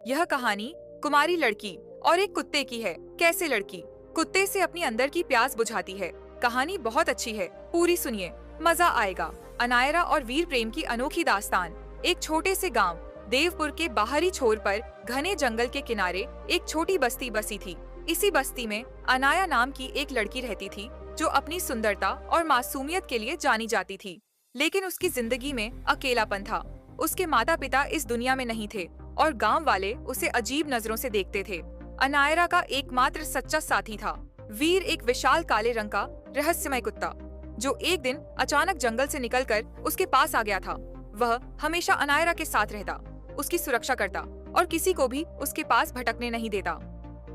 यह कहानी कुमारी लड़की और एक कुत्ते की है। कैसे लड़की कुत्ते से अपनी अंदर की प्यास बुझाती है। कहानी बहुत अच्छी है, पूरी सुनिए, मजा आएगा। अनायरा और वीर प्रेम की अनोखी दास्तान। एक छोटे से गांव देवपुर के बाहरी छोर पर घने जंगल के किनारे एक छोटी बस्ती बसी थी। इसी बस्ती में अनाया नाम की एक लड़की रहती थी जो अपनी सुंदरता और मासूमियत के लिए जानी जाती थी। लेकिन उसकी जिंदगी में अकेलापन था। उसके माता पिता इस दुनिया में नहीं थे और गांव वाले उसे अजीब नजरों से देखते थे। अनायरा का एकमात्र सच्चा साथी था वीर, एक विशाल काले रंग का रहस्यमय कुत्ता जो एक दिन अचानक जंगल से निकलकर उसके पास आ गया था। वह हमेशा अनायरा के साथ रहता, उसकी सुरक्षा करता और किसी को भी उसके पास भटकने नहीं देता।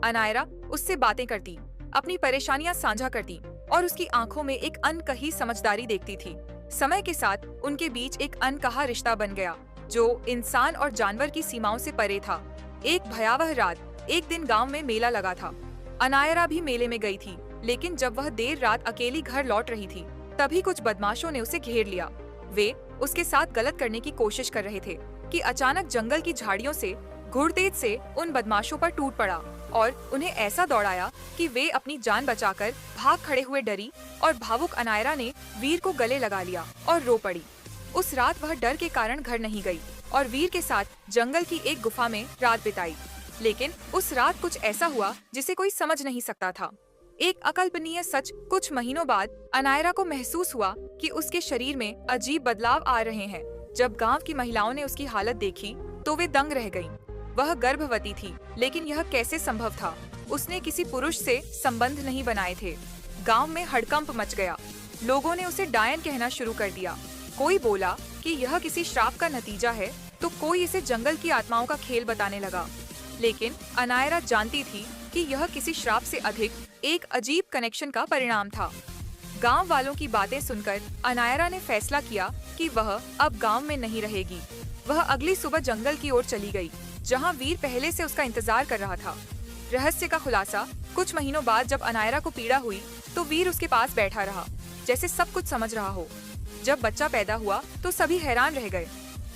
अनायरा उससे बातें करती, अपनी परेशानियां साझा करती और उसकी आंखों में एक अनकही समझदारी देखती थी। समय के साथ उनके बीच एक अनकहा रिश्ता बन गया जो इंसान और जानवर की सीमाओं से परे था। एक भयावह रात, एक दिन गांव में मेला लगा था। अनायरा भी मेले में गई थी, लेकिन जब वह देर रात अकेली घर लौट रही थी तभी कुछ बदमाशों ने उसे घेर लिया। वे उसके साथ गलत करने की कोशिश कर रहे थे कि अचानक जंगल की झाड़ियों से घुड़तेज से उन बदमाशों पर टूट पड़ा और उन्हें ऐसा दौड़ाया कि वे अपनी जान बचाकर भाग खड़े हुए। डरी और भावुक अनायरा ने वीर को गले लगा लिया और रो पड़ी। उस रात वह डर के कारण घर नहीं गई और वीर के साथ जंगल की एक गुफा में रात बिताई। लेकिन उस रात कुछ ऐसा हुआ जिसे कोई समझ नहीं सकता था। एक अकल्पनीय सच, कुछ महीनों बाद अनायरा को महसूस हुआ कि उसके शरीर में अजीब बदलाव आ रहे हैं। जब गांव की महिलाओं ने उसकी हालत देखी तो वे दंग रह गईं। वह गर्भवती थी, लेकिन यह कैसे संभव था? उसने किसी पुरुष से संबंध नहीं बनाए थे। गांव में हड़कंप मच गया। लोगों ने उसे डायन कहना शुरू कर दिया। कोई बोला कि यह किसी श्राप का नतीजा है, तो कोई इसे जंगल की आत्माओं का खेल बताने लगा। लेकिन अनायरा जानती थी कि यह किसी श्राप से अधिक एक अजीब कनेक्शन का परिणाम था। गांव वालों की बातें सुनकर अनायरा ने फैसला किया कि वह अब गांव में नहीं रहेगी। वह अगली सुबह जंगल की ओर चली गई, जहां वीर पहले से उसका इंतजार कर रहा था। रहस्य का खुलासा, कुछ महीनों बाद जब अनायरा को पीड़ा हुई तो वीर उसके पास बैठा रहा, जैसे सब कुछ समझ रहा हो। जब बच्चा पैदा हुआ तो सभी हैरान रह गए।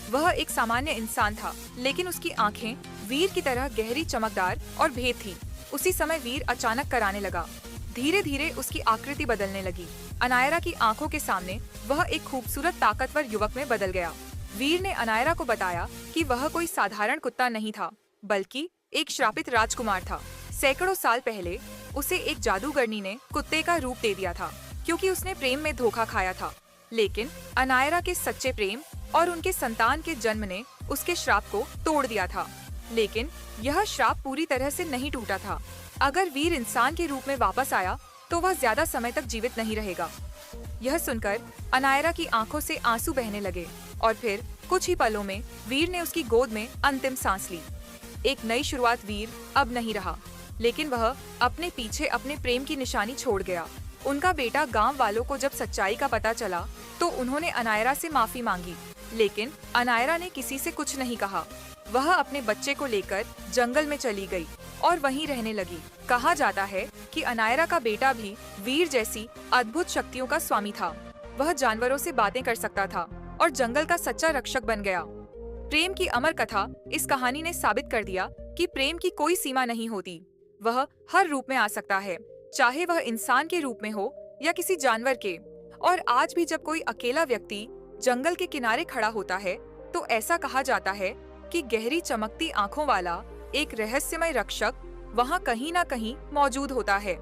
वह एक सामान्य इंसान था, लेकिन उसकी आंखें वीर की तरह गहरी, चमकदार और भेद थी। उसी समय वीर अचानक कराने लगा। धीरे धीरे उसकी आकृति बदलने लगी। अनायरा की आंखों के सामने वह एक खूबसूरत, ताकतवर युवक में बदल गया। वीर ने अनायरा को बताया कि वह कोई साधारण कुत्ता नहीं था, बल्कि एक श्रापित राजकुमार था। सैकड़ों साल पहले उसे एक जादूगरनी ने कुत्ते का रूप दे दिया था, क्योंकि उसने प्रेम में धोखा खाया था। लेकिन अनायरा के सच्चे प्रेम और उनके संतान के जन्म ने उसके श्राप को तोड़ दिया था। लेकिन यह श्राप पूरी तरह से नहीं टूटा था। अगर वीर इंसान के रूप में वापस आया तो वह ज्यादा समय तक जीवित नहीं रहेगा। यह सुनकर अनायरा की आंखों से आंसू बहने लगे और फिर कुछ ही पलों में वीर ने उसकी गोद में अंतिम सांस ली। एक नई शुरुआत वीर अब नहीं रहा, लेकिन वह अपने पीछे अपने प्रेम की निशानी छोड़ गया। उनका बेटा गांव वालों को जब सच्चाई का पता चला तो उन्होंने अनायरा से माफी मांगी, लेकिन अनायरा ने किसी से कुछ नहीं कहा। वह अपने बच्चे को लेकर जंगल में चली गई और वहीं रहने लगी। कहा जाता है कि अनायरा का बेटा भी वीर जैसी अद्भुत शक्तियों का स्वामी था। वह जानवरों से बातें कर सकता था और जंगल का सच्चा रक्षक बन गया। प्रेम की अमर कथा, इस कहानी ने साबित कर दिया कि प्रेम की कोई सीमा नहीं होती। वह हर रूप में आ सकता है, चाहे वह इंसान के रूप में हो या किसी जानवर के। और आज भी जब कोई अकेला व्यक्ति जंगल के किनारे खड़ा होता है तो ऐसा कहा जाता है कि गहरी चमकती आंखों वाला एक रहस्यमय रक्षक वहाँ कहीं ना कहीं मौजूद होता है।